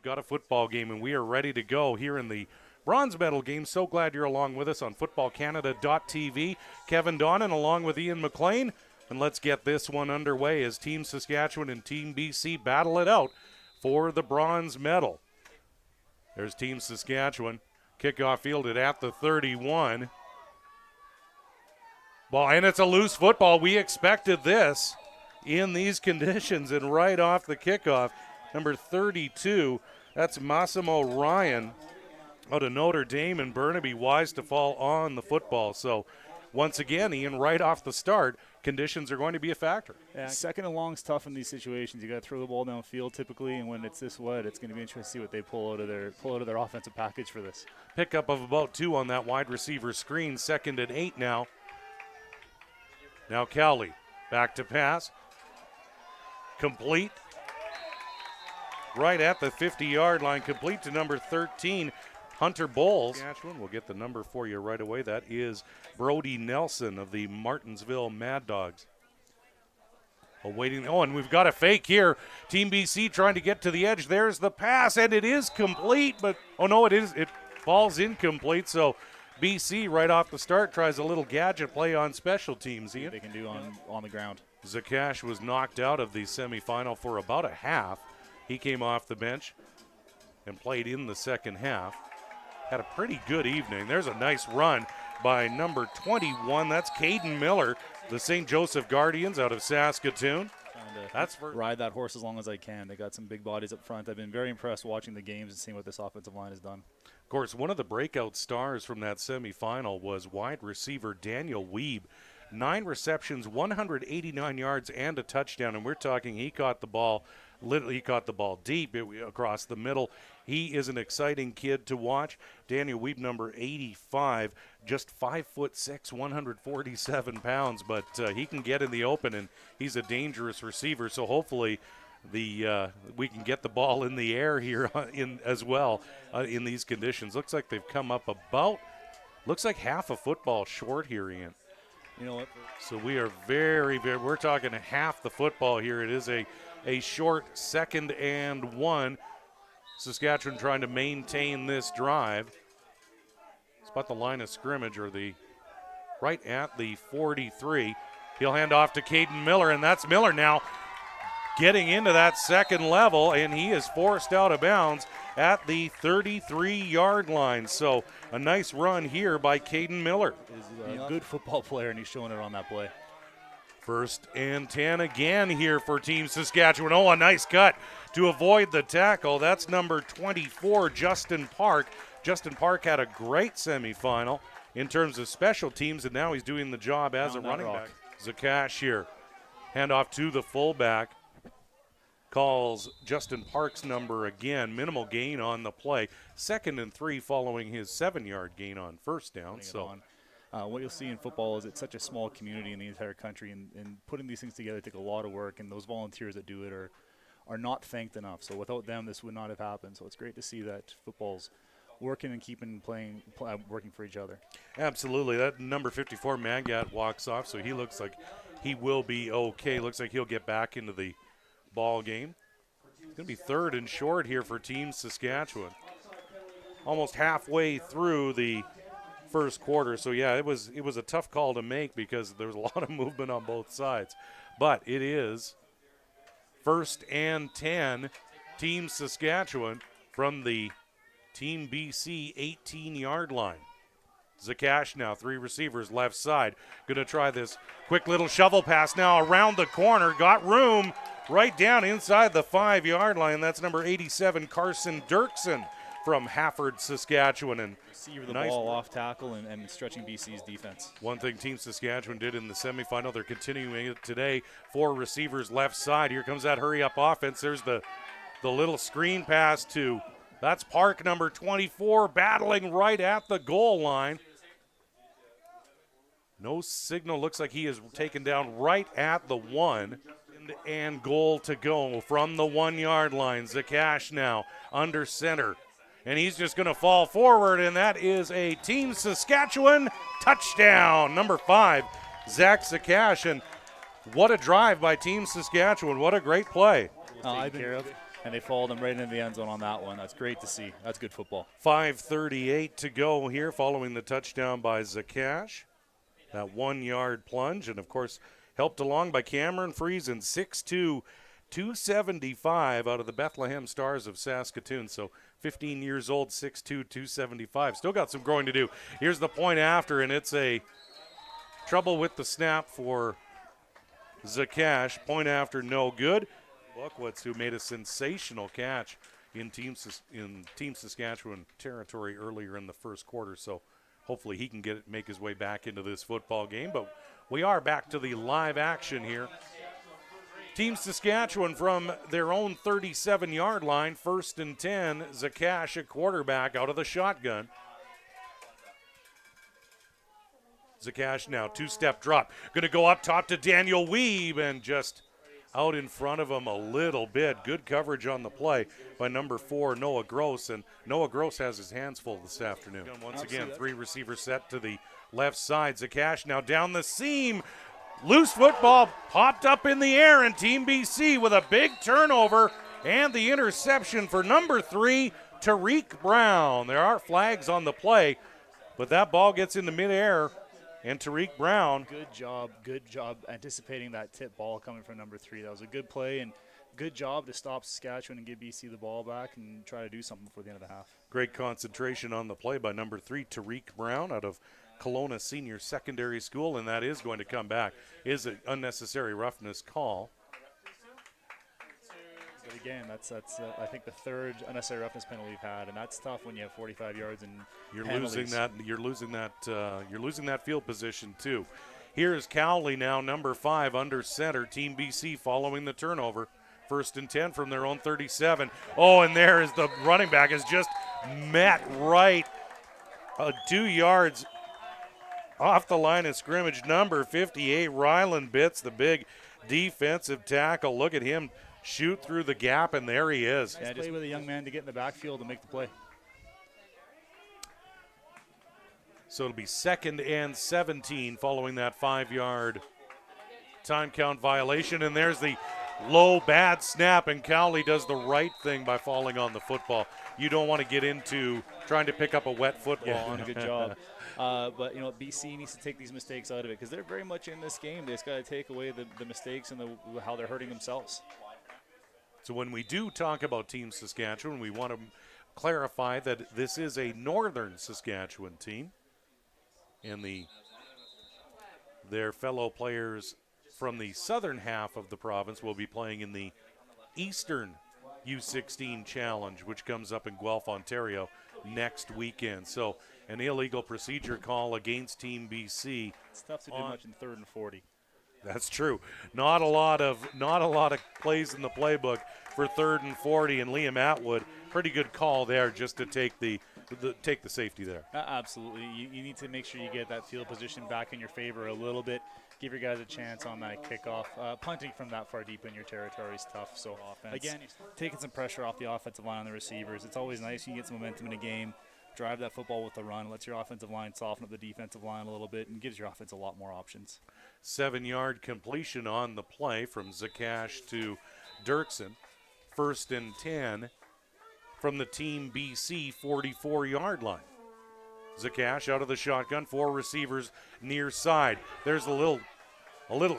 got a football game, and we are ready to go here in the bronze medal game. So glad you're along with us on footballcanada.tv. Kevin Donnan along with Ian McLean. And let's get this one underway as Team Saskatchewan and Team BC battle it out for the bronze medal. There's Team Saskatchewan. Kickoff fielded at the 31. Ball, and it's a loose football. We expected this in these conditions, and right off the kickoff, number 32, that's Massimo Ryan out of Notre Dame, and Burnaby wise to fall on the football. So once again, Ian, right off the start, conditions are going to be a factor. Yeah, second and long's tough in these situations. You got to throw the ball downfield typically, and when it's this wet, it's going to be interesting to see what they pull out of their offensive package for this. Pickup of about 2 on that wide receiver screen. 2nd and 8 now. Now Cowley back to pass. Complete. Right at the 50-yard line. Complete to number 13, Hunter Bowles. Saskatchewan will get the number for you right away. That is Brody Nelson of the Martinsville Mad Dogs. Awaiting. Oh, and we've got a fake here. Team BC trying to get to the edge. There's the pass, and it is complete. But, oh, no, it falls incomplete. So BC right off the start tries a little gadget play on special teams. Ian. They can do on the ground. Zakash was knocked out of the semifinal for about a half. He came off the bench and played in the second half. Had a pretty good evening. There's a nice run by number 21. That's Caden Miller, the St. Joseph Guardians out of Saskatoon. That's for ride that horse as long as I can. They got some big bodies up front. I've been very impressed watching the games and seeing what this offensive line has done. Of course, one of the breakout stars from that semifinal was wide receiver Daniel Weeb. 9 receptions, 189 yards, and a touchdown. And we're talking he caught the ball deep across the middle. He is an exciting kid to watch. Daniel Weeb, number 85, just 5'6", 147 pounds, but he can get in the open, and he's a dangerous receiver. So hopefully we can get the ball in the air here as well in these conditions. Looks like they've come up looks like half a football short here, Ian. You know what? So we are we're talking half the football here. It is a short 2nd and 1. Saskatchewan trying to maintain this drive. It's about the line of scrimmage, or right at the 43. He'll hand off to Caden Miller, and that's Miller now getting into that second level, and he is forced out of bounds at the 33-yard line. So a nice run here by Caden Miller. He's a good football player, and he's showing it on that play. 1st and 10 again here for Team Saskatchewan. Oh, a nice cut to avoid the tackle. That's number 24, Justin Park. Justin Park had a great semifinal in terms of special teams, and now he's doing the job as a running back. Zakash here. Handoff to the fullback. Calls Justin Park's number again. Minimal gain on the play. 2nd and 3 following his 7-yard gain on first down. What you'll see in football is it's such a small community in the entire country, and putting these things together take a lot of work, and those volunteers that do it are not thanked enough. So without them, this would not have happened. So it's great to see that football's working and keeping playing, working for each other. Absolutely. That number 54, Mangat, walks off, so he looks like he will be okay. Looks like he'll get back into the ball game. It's going to be 3rd and short here for Team Saskatchewan. Almost halfway through the first quarter. So, yeah, it was a tough call to make because there was a lot of movement on both sides. But it is 1st and 10, Team Saskatchewan from the Team BC 18-yard line. Zakash now, 3 receivers left side. Going to try this quick little shovel pass now around the corner. Got room right down inside the 5-yard line. That's number 87, Carson Dirksen from Hafford, Saskatchewan. And receive the ball off tackle and stretching BC's defense. One thing Team Saskatchewan did in the semifinal, they're continuing it today. 4 receivers left side. Here comes that hurry-up offense. There's the little screen pass to, that's Park, number 24, battling right at the goal line. No signal. Looks like he is taken down right at the 1. And goal to go from the 1-yard line. Zakash now under center. And he's just going to fall forward, and that is a Team Saskatchewan touchdown. Number 5, Zach Zakash. And what a drive by Team Saskatchewan. What a great play. and they followed him right into the end zone on that one. That's great to see. That's good football. 5:38 to go here following the touchdown by Zakash. That 1-yard plunge, and of course helped along by Cameron Friesen, 6'2", 275 out of the Bethlehem Stars of Saskatoon. So 15 years old, 6'2", 275. Still got some growing to do. Here's the point after, and it's a trouble with the snap for Zakash. Point after, no good. Buckwitz, who made a sensational catch in Team Saskatchewan territory earlier in the first quarter. So hopefully he can make his way back into this football game. But we are back to the live action here. Team Saskatchewan from their own 37-yard line, 1st and 10. Zakash at quarterback out of the shotgun. Zakash now, 2-step drop. Going to go up top to Daniel Weeb and just out in front of him a little bit. Good coverage on the play by number 4, Noah Gross. And Noah Gross has his hands full this afternoon. Once again, 3 receivers set to the left side. Zakash now down the seam. Loose football popped up in the air, and Team BC with a big turnover and the interception for number 3, Tariq Brown. There are flags on the play, but that ball gets into midair. And Tariq Brown. Good job anticipating that tip ball coming from number 3. That was a good play and good job to stop Saskatchewan and give BC the ball back and try to do something before the end of the half. Great concentration on the play by number 3, Tariq Brown out of Kelowna Senior Secondary School, and that is going to come back. Is an unnecessary roughness call. But again, that's I think the 3rd unnecessary roughness penalty we've had, and that's tough when you have 45 yards and you're penalties. losing that field position too. Here is Cowley now, number 5 under center. Team BC following the turnover. 1st and 10 from their own 37. Oh, and there is the running back is just met right 2 yards off the line of scrimmage. Number 58, Ryland Bitts, the big defensive tackle. Look at him shoot through the gap, and there he is. Yeah, just play with a young man to get in the backfield and make the play. So it'll be 2nd and 17 following that 5-yard time count violation. And there's the low, bad snap, and Cowley does the right thing by falling on the football. You don't want to get into trying to pick up a wet football. Yeah, good job. But, BC needs to take these mistakes out of it because they're very much in this game. They just got to take away the mistakes and how they're hurting themselves. So when we do talk about Team Saskatchewan, we want to clarify that this is a northern Saskatchewan team. And their fellow players from the southern half of the province will be playing in the Eastern U16 Challenge, which comes up in Guelph, Ontario next weekend. So an illegal procedure call against Team BC. It's tough to do much in 3rd and 40. That's true. Not a lot of plays in the playbook for 3rd and 40, and Liam Atwood, pretty good call there just to take the safety there. Absolutely. You need to make sure you get that field position back in your favor a little bit. Give your guys a chance on that kickoff. Punting from that far deep in your territory is tough. So again, taking some pressure off the offensive line on the receivers. It's always nice. You can get some momentum in a game. Drive that football with the run. Lets your offensive line soften up the defensive line a little bit and gives your offense a lot more options. 7-yard completion on the play from Zakash to Dirksen. 1st and 10 from the Team BC 44-yard line. Zakash out of the shotgun, 4 receivers near side. There's a little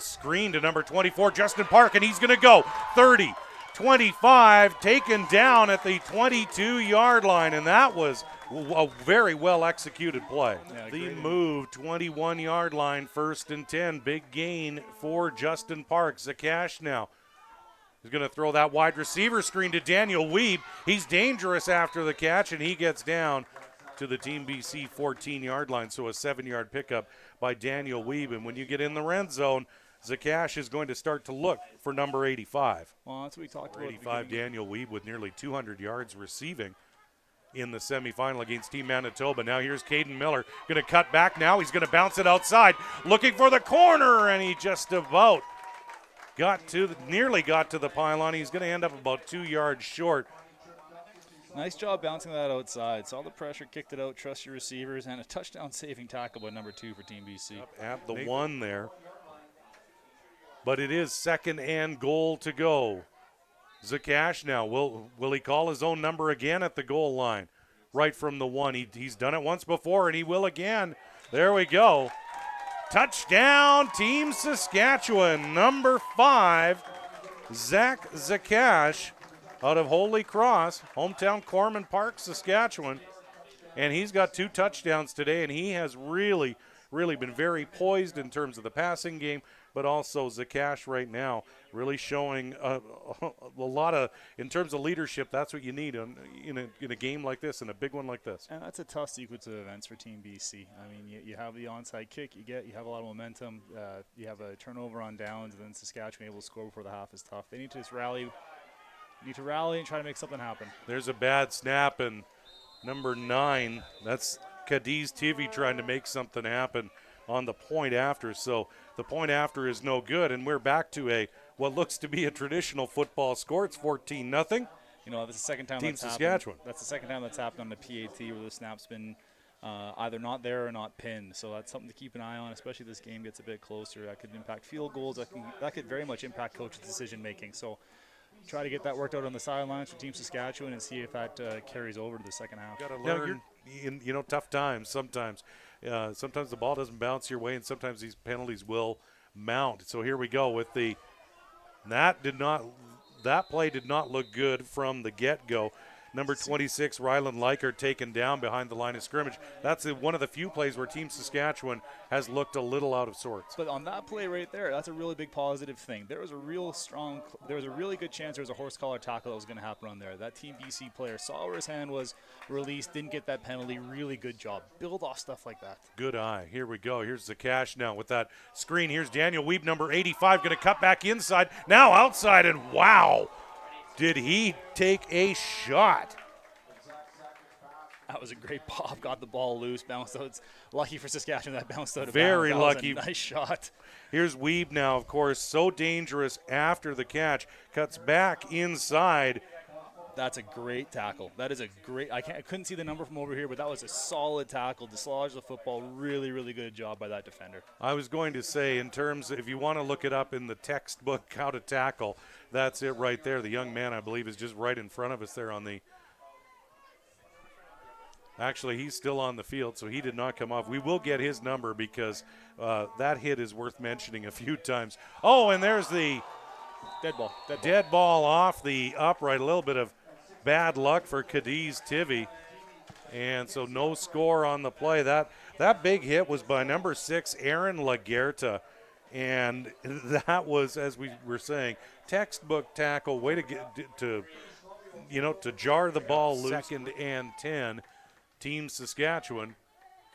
screen to number 24, Justin Park, and he's going to go 30, 25, taken down at the 22-yard line, and that was a very well-executed play. Yeah, the move, 21-yard line, 1st and 10. Big gain for Justin Park. Zakash now is going to throw that wide receiver screen to Daniel Weeb. He's dangerous after the catch, and he gets down to the Team BC 14-yard line. So a 7-yard pickup by Daniel Weeb. And when you get in the red zone, Zakash is going to start to look for number 85. Well, that's what we talked about. 85, Daniel Weeb with nearly 200 yards receiving in the semifinal against Team Manitoba. Now here's Caden Miller, going to cut back now. He's going to bounce it outside, looking for the corner, and he just about nearly got to the pylon. He's going to end up about 2 yards short. Nice job bouncing that outside. Saw the pressure, kicked it out, trust your receivers, and a touchdown-saving tackle by number 2 for Team BC. At the 1 there. But it is 2nd and goal to go Zakash now, will he call his own number again at the goal line? Right from the one. He's done it once before, and he will again. There we go. Touchdown, Team Saskatchewan. Number 5, Zach Zakash out of Holy Cross, hometown Corman Park, Saskatchewan. And he's got 2 touchdowns today, and he has really been very poised in terms of the passing game, but also Zakash right now really showing a lot of, in terms of leadership, that's what you need in a game like this, in a big one like this. And that's a tough sequence of events for Team BC. I mean, you have the onside kick, you have a lot of momentum, you have a turnover on downs, and then Saskatchewan able to score before the half is tough. They need to just rally. And try to make something happen. There's a bad snap, and number 9, that's Cadiz TV trying to make something happen on the point after. So the point after is no good, and we're back to what looks to be a traditional football score. It's 14-0. You know, that's the second time Team that's Saskatchewan. happened. That's the second time that's happened on the PAT where the snap's been either not there or not pinned. So that's something to keep an eye on, especially if this game gets a bit closer. That could impact field goals. That could very much impact coach's decision making. So try to get that worked out on the sidelines for Team Saskatchewan and see if that carries over to the second half. Got to learn in tough times sometimes. Sometimes the ball doesn't bounce your way, and sometimes these penalties will mount. So here we go with that play did not look good from the get-go. Number 26, Ryland Leichert, taken down behind the line of scrimmage. That's one of the few plays where Team Saskatchewan has looked a little out of sorts. But on that play right there, that's a really big positive thing. There was a really good chance there was a horse collar tackle that was going to happen on there. That Team BC player saw where his hand was released, didn't get that penalty. Really good job. Build off stuff like that. Good eye. Here we go. Here's Zakash now with that screen. Here's Daniel Weeb, number 85, going to cut back inside. Now outside, and wow. Did he take a shot? That was a great pop. Got the ball loose, bounced out. It's lucky for Saskatchewan that bounced out of Very bounds. lucky. That was a nice shot. Here's Weeb now, of course, so dangerous after the catch. Cuts back inside. That's a great tackle. That is a great. I couldn't see the number from over here, but that was a solid tackle. Dislodged the football. Really, really good job by that defender. I was going to say, in terms, if you want to look it up in the textbook, how to tackle, that's it right there. The young man, I believe, is just right in front of us there on the. Actually, he's still on the field, so he did not come off. We will get his number because that hit is worth mentioning a few times. Oh, and there's the dead ball off the upright. A little bit of bad luck for Cadiz TV. And so no score on the play. That big hit was by number 6, Aaron Laguerta. And that was, as we were saying, textbook tackle, way to get to jar the ball loose. 2nd and 10. Team Saskatchewan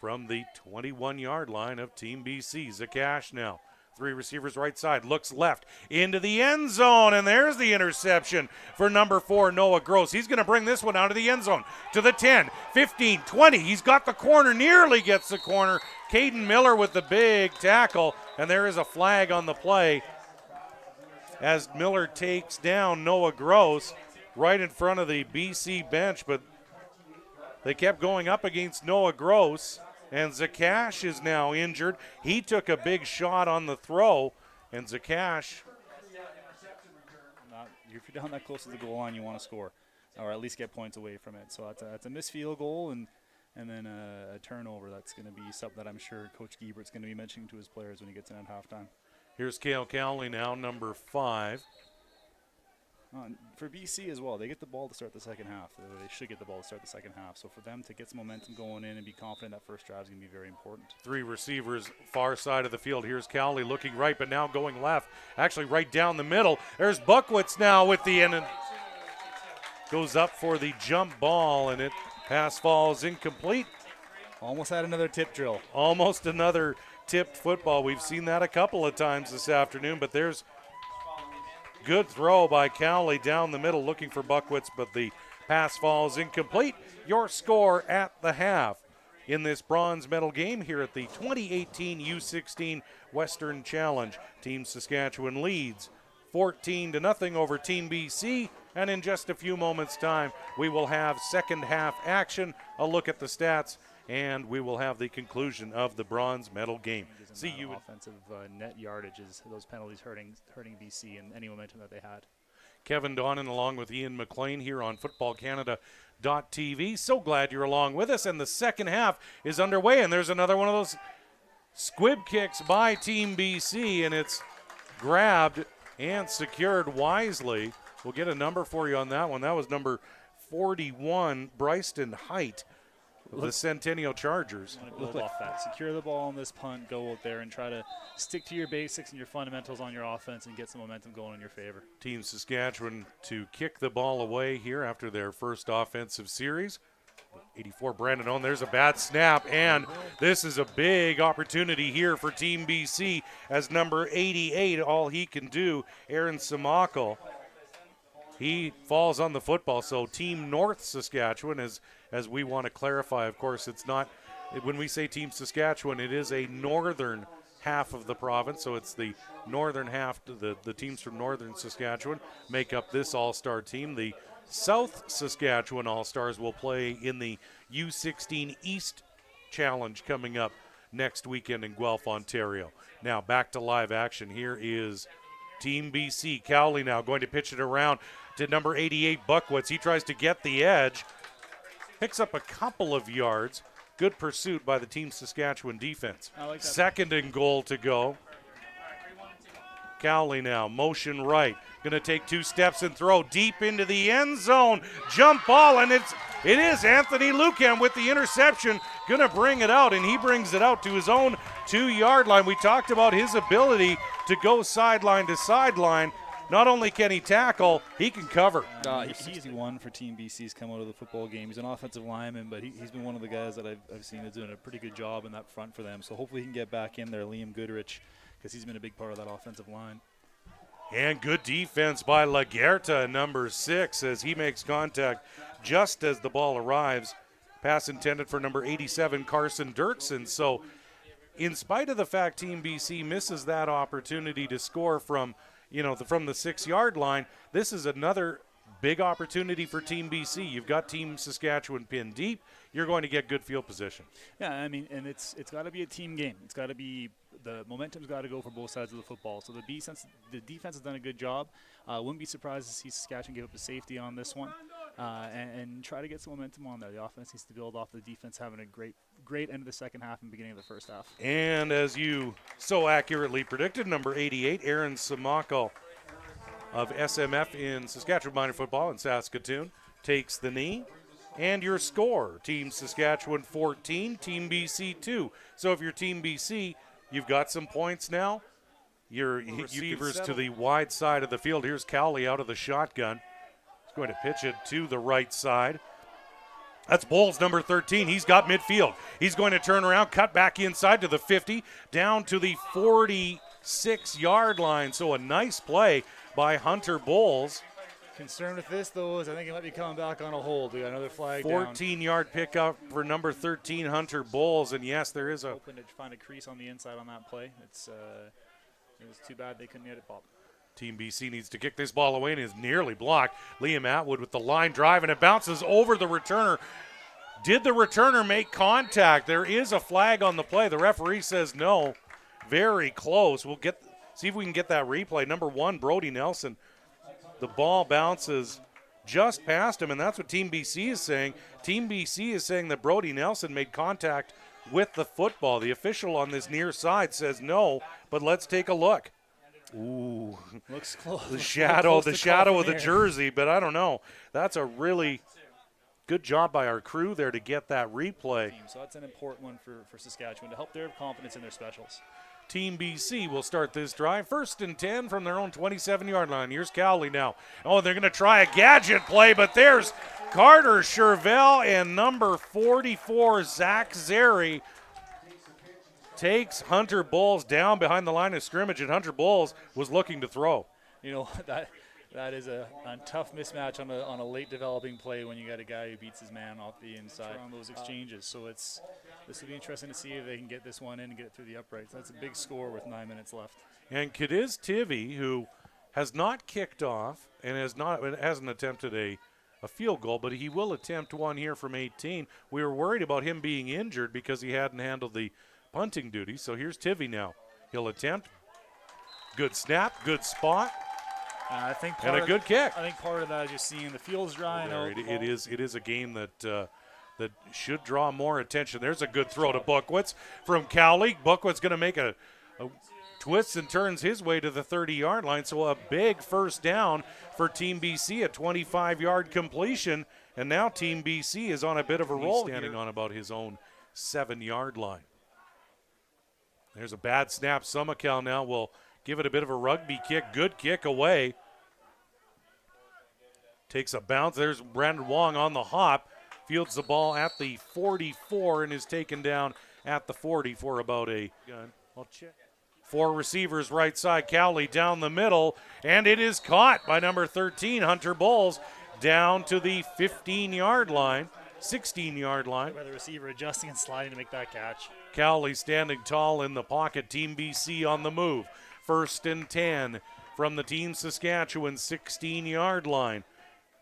from the 21-yard line of Team BC. Zakash now. 3 receivers right side. Looks left into the end zone. And there's the interception for number 4, Noah Gross. He's going to bring this one out of the end zone to the 10, 15, 20. He's got the corner. Nearly gets the corner. Caden Miller with the big tackle. And there is a flag on the play as Miller takes down Noah Gross right in front of the BC bench. But they kept going up against Noah Gross, and Zakash is now injured. He took a big shot on the throw, and Zakash. If you're down that close to the goal line, you want to score, or at least get points away from it. So that's a missed field goal, and then a turnover. That's going to be something that I'm sure Coach Giebert's going to be mentioning to his players when he gets in at halftime. Here's Cale Cowley now, number 5. For BC as well, they get the ball to start the second half. They should get the ball to start the second half. So for them to get some momentum going in and be confident that first drive is going to be very important. 3 receivers far side of the field. Here's Cowley looking right, but now going left. Actually right down the middle. There's Buckwitz now with the end. And goes up for the jump ball, and pass falls incomplete. Almost had another tip drill. Almost another tipped football. We've seen that a couple of times this afternoon, but there's good throw by Cowley down the middle looking for Buckwitz, but the pass falls incomplete. Your score at the half in this bronze medal game here at the 2018 U16 Western Challenge. Team Saskatchewan leads 14-0 over Team BC, and in just a few moments' time, we will have second half action, a look at the stats, and we will have the conclusion of the bronze medal game. See you. Offensive net yardages, those penalties hurting BC and any momentum that they had. Kevin Donnan along with Ian McLean here on footballcanada.tv. So glad you're along with us, and the second half is underway, and there's another one of those squib kicks by Team BC, and it's grabbed and secured wisely. We'll get a number for you on that one. That was number 41, Bryston Height of the Centennial Chargers. Build off that. Secure the ball on this punt, go out there and try to stick to your basics and your fundamentals on your offense and get some momentum going in your favor. Team Saskatchewan to kick the ball away here after their first offensive series. 84, Brandon Owen. There's a bad snap, and this is a big opportunity here for Team BC as number 88, all he can do, Aaron Samakel. He falls on the football, so Team North Saskatchewan, as we want to clarify, of course, it's not, when we say Team Saskatchewan, it is a northern half of the province, so it's the northern half, the teams from northern Saskatchewan make up this all-star team. The South Saskatchewan All-Stars will play in the U16 East Challenge coming up next weekend in Guelph, Ontario. Now back to live action. Here is Team BC. Cowley now going to pitch it around to number 88, Buckwitz. He tries to get the edge, picks up a couple of yards. Good pursuit by the Team Saskatchewan defense. I like that. Second and goal to go. Cowley now, motion right. Going to take 2 steps and throw deep into the end zone. Jump ball, and it is Anthony Lucan with the interception. Going to bring it out, and he brings it out to his own 2-yard line. We talked about his ability to go sideline to sideline. Not only can he tackle, he can cover. He's one for Team BC's come out of the football game. He's an offensive lineman, but he's been one of the guys that I've seen is doing a pretty good job in that front for them. So hopefully he can get back in there, Liam Goodrich, because he's been a big part of that offensive line. And good defense by Laguerta, number 6, as he makes contact just as the ball arrives. Pass intended for number 87, Carson Dirksen. So in spite of the fact Team BC misses that opportunity to score from the 6-yard line, this is another big opportunity for Team BC. You've got Team Saskatchewan pinned deep. You're going to get good field position. Yeah, I mean, and it's got to be a team game. It's got to be, the momentum's got to go for both sides of the football. So the defense has done a good job. Wouldn't be surprised to see Saskatchewan give up a safety on this one and try to get some momentum on there. The offense needs to build off the defense having a great end of the second half and beginning of the first half. And as you so accurately predicted, number 88, Aaron Samakel of SMF in Saskatchewan Minor Football in Saskatoon takes the knee. And your score, Team Saskatchewan 14, Team BC 2. So if you're Team BC, you've got some points now. Your receivers to the wide side of the field. Here's Cowley out of the shotgun. He's going to pitch it to the right side. That's Bowles, number 13. He's got midfield. He's going to turn around, cut back inside to the 50, down to the 46-yard line. So a nice play by Hunter Bowles. Concerned with this, though, is I think he might be coming back on a hold. We got another flag 14-yard pickup for number 13, Hunter Bowles. And, yes, there is hoping to find a crease on the inside on that play. It was too bad they couldn't get it popped. Team BC needs to kick this ball away and is nearly blocked. Liam Atwood with the line drive, and it bounces over the returner. Did the returner make contact? There is a flag on the play. The referee says no. Very close. We'll see if we can get that replay. Number 1, Brody Nelson. The ball bounces just past him, and that's what Team BC is saying. Team BC is saying that Brody Nelson made contact with the football. The official on this near side says no, but let's take a look. Ooh, looks close. The shadow of the jersey, but I don't know. That's a really good job by our crew there to get that replay. So that's an important one for Saskatchewan to help their confidence in their specials. Team BC will start this drive. 1st and 10 from their own 27-yard line. Here's Cowley now. Oh, they're going to try a gadget play, but there's Carter Chervell, and number 44, Zach Zeri, takes Hunter Bowles down behind the line of scrimmage, and Hunter Bowles was looking to throw. You know, that is a tough mismatch on a late developing play when you got a guy who beats his man off the inside on those exchanges. So this will be interesting to see if they can get this one in and get it through the uprights. That's a big score with 9 minutes left. And Cadiz Tivy, who has not kicked off and hasn't attempted a field goal, but he will attempt one here from 18. We were worried about him being injured because he hadn't handled the punting duty. So here's Tivy now. He'll attempt. Good snap, good spot. I think and a good kick. I think part of that is just seeing the field's drying out. It is a game that that should draw more attention. There's a good throw to Bookwitz from Cowley. Bookwitz going to make a twists and turns his way to the 30-yard line. So a big first down for Team BC, a 25-yard completion. And now Team BC is on a bit of a roll, standing on about his own 7-yard line. There's a bad snap. Sumakel now will give it a bit of a rugby kick. Good kick away. Takes a bounce. There's Brandon Wong on the hop. Fields the ball at the 44 and is taken down at the 40 for about a gun. I'll check. 4 receivers right side. Cowley down the middle, and it is caught by number 13, Hunter Bowles, down to the 15-yard line, 16-yard line. By the receiver adjusting and sliding to make that catch. Cowley standing tall in the pocket. Team BC on the move. 1st and 10 from the Team Saskatchewan 16-yard line.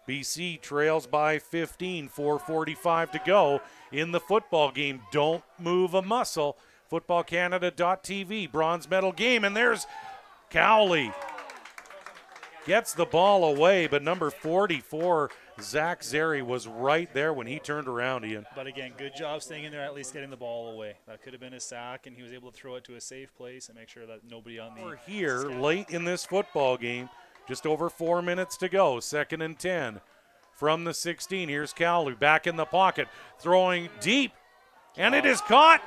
BC trails by 15, 4:45 to go in the football game. Don't move a muscle. FootballCanada.tv, bronze medal game, and there's Cowley. Gets the ball away, but number 44, Zach Zeri, was right there when he turned around, Ian. But again, good job staying in there, at least getting the ball away. That could have been a sack, and he was able to throw it to a safe place and make sure that nobody on the... We're here late in this football game. Just over 4 minutes to go. 2nd and 10 from the 16. Here's Cowley back in the pocket, throwing deep, and it is caught.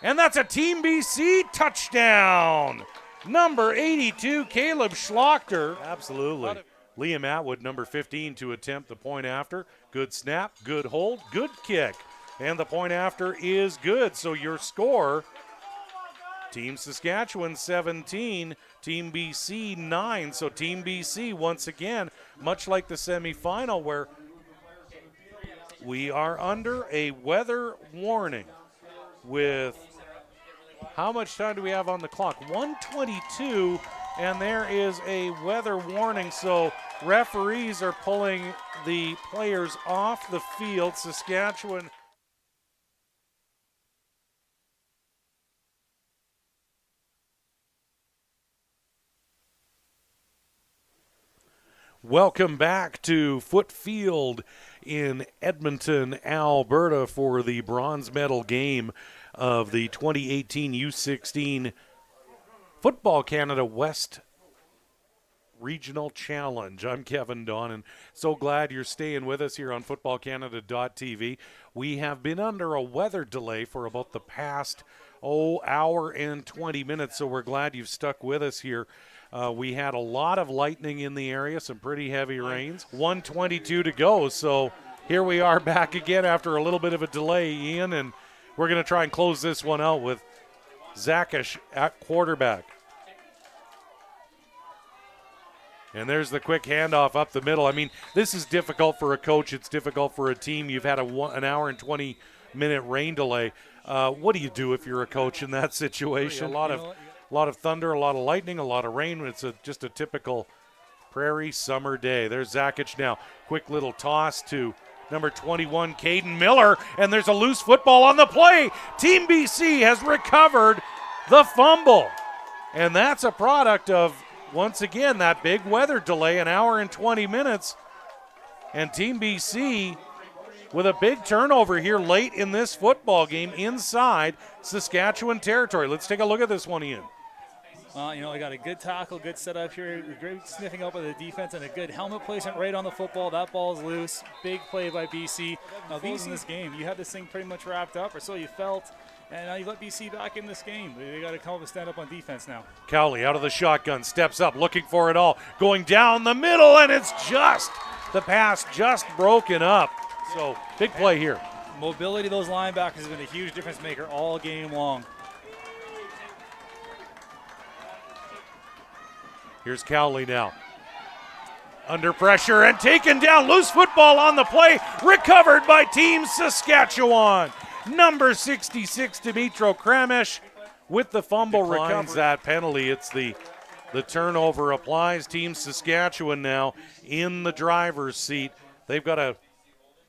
And that's a Team BC touchdown. Number 82, Caleb Schlachter. Absolutely. Liam Atwood, number 15, to attempt the point after. Good snap, good hold, good kick. And the point after is good. So your score, Team Saskatchewan 17, Team BC 9. So Team BC, once again, much like the semifinal where we are under a weather warning with, how much time do we have on the clock? 1:22, and there is a weather warning. So referees are pulling the players off the field. Saskatchewan. Welcome back to Footfield in Edmonton, Alberta for the bronze medal game of the 2018 U16 Football Canada West Regional Challenge. I'm Kevin Don, and so glad you're staying with us here on FootballCanada.tv. We have been under a weather delay for about the past, hour and 20 minutes, so we're glad you've stuck with us here. We had a lot of lightning in the area, some pretty heavy rains. 1:22 to go, so here we are back again after a little bit of a delay, Ian, and we're going to try and close this one out with Zakish at quarterback. And there's the quick handoff up the middle. I mean, this is difficult for a coach. It's difficult for a team. You've had an hour and 20-minute rain delay. What do you do if you're a coach in that situation? A lot of thunder, a lot of lightning, a lot of rain. It's just a typical prairie summer day. There's Zakic now. Quick little toss to number 21, Caden Miller, and there's a loose football on the play. Team BC has recovered the fumble. And that's a product of, once again, that big weather delay, an hour and 20 minutes. And Team BC with a big turnover here late in this football game inside Saskatchewan territory. Let's take a look at this one, Ian. I got a good tackle, good setup here, great sniffing up of the defense, and a good helmet placement right on the football. That ball's loose. Big play by BC. Now, BC in this game, you had this thing pretty much wrapped up, or so you felt, and now you let BC back in this game. They got to come up and stand up on defense now. Cowley out of the shotgun, steps up, looking for it all, going down the middle, and it's just, the pass just broken up. So, big play here. Mobility of those linebackers has been a huge difference maker all game long. Here's Cowley now. Under pressure and taken down. Loose football on the play. Recovered by Team Saskatchewan. Number 66, Dimitro Kramesh, with the fumble. Declines that penalty. It's the turnover applies. Team Saskatchewan now in the driver's seat. They've got to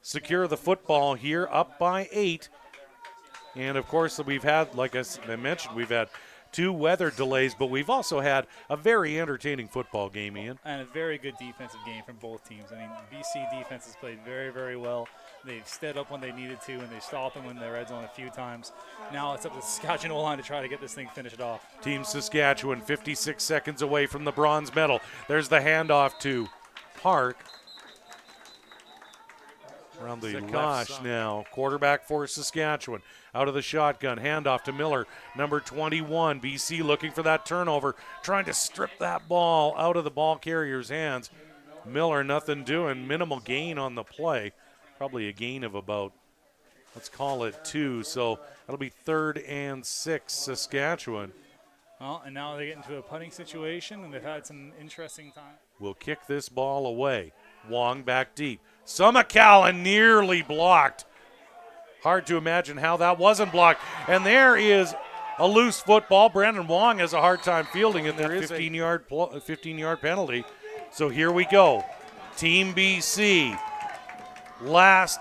secure the football here, up by 8. And, of course, we've had, like I mentioned, we've had 2 weather delays, but we've also had a very entertaining football game, Ian. And a very good defensive game from both teams. I mean, BC defense has played very, very well. They've stood up when they needed to, and they stopped them in the red zone a few times. Now it's up to the Saskatchewan O-line to try to get this thing finished off. Team Saskatchewan 56 seconds away from the bronze medal. There's the handoff to Park. Around the left now. Quarterback for Saskatchewan. Out of the shotgun. Handoff to Miller. Number 21. BC looking for that turnover. Trying to strip that ball out of the ball carrier's hands. Miller nothing doing. Minimal gain on the play. Probably a gain of about, let's call it 2. So that'll be 3rd and 6 Saskatchewan. Well, and now they get into a punting situation, and they've had some interesting time. Will kick this ball away. Wong back deep. Sumakalan nearly blocked. Hard to imagine how that wasn't blocked. And there is a loose football. Brandon Wong has a hard time fielding it. There is a 15-yard penalty. So here we go. Team BC. Last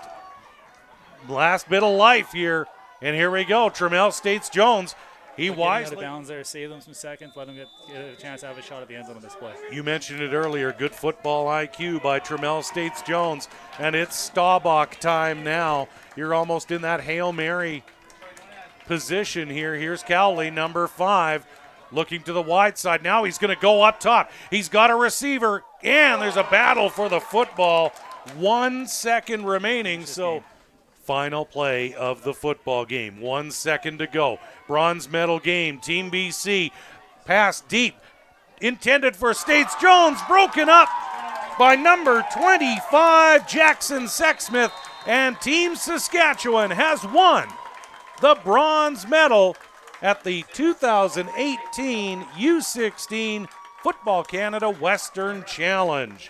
bit of life here. And here we go. Trammell States-Jones. He wisely out of bounds there, save them some seconds, let them get a chance to have a shot at the end zone on this play. You mentioned it earlier, good football IQ by Trammell States-Jones, and it's Staubach time now. You're almost in that Hail Mary position here. Here's Cowley, number 5, looking to the wide side. Now he's going to go up top. He's got a receiver, and there's a battle for the football. 1 second remaining, so final play of the football game. 1 second to go. Bronze medal game. Team BC. Pass deep. Intended for States-Jones. Broken up by number 25, Jackson Sexsmith. And Team Saskatchewan has won the bronze medal at the 2018 U16 Football Canada Western Challenge.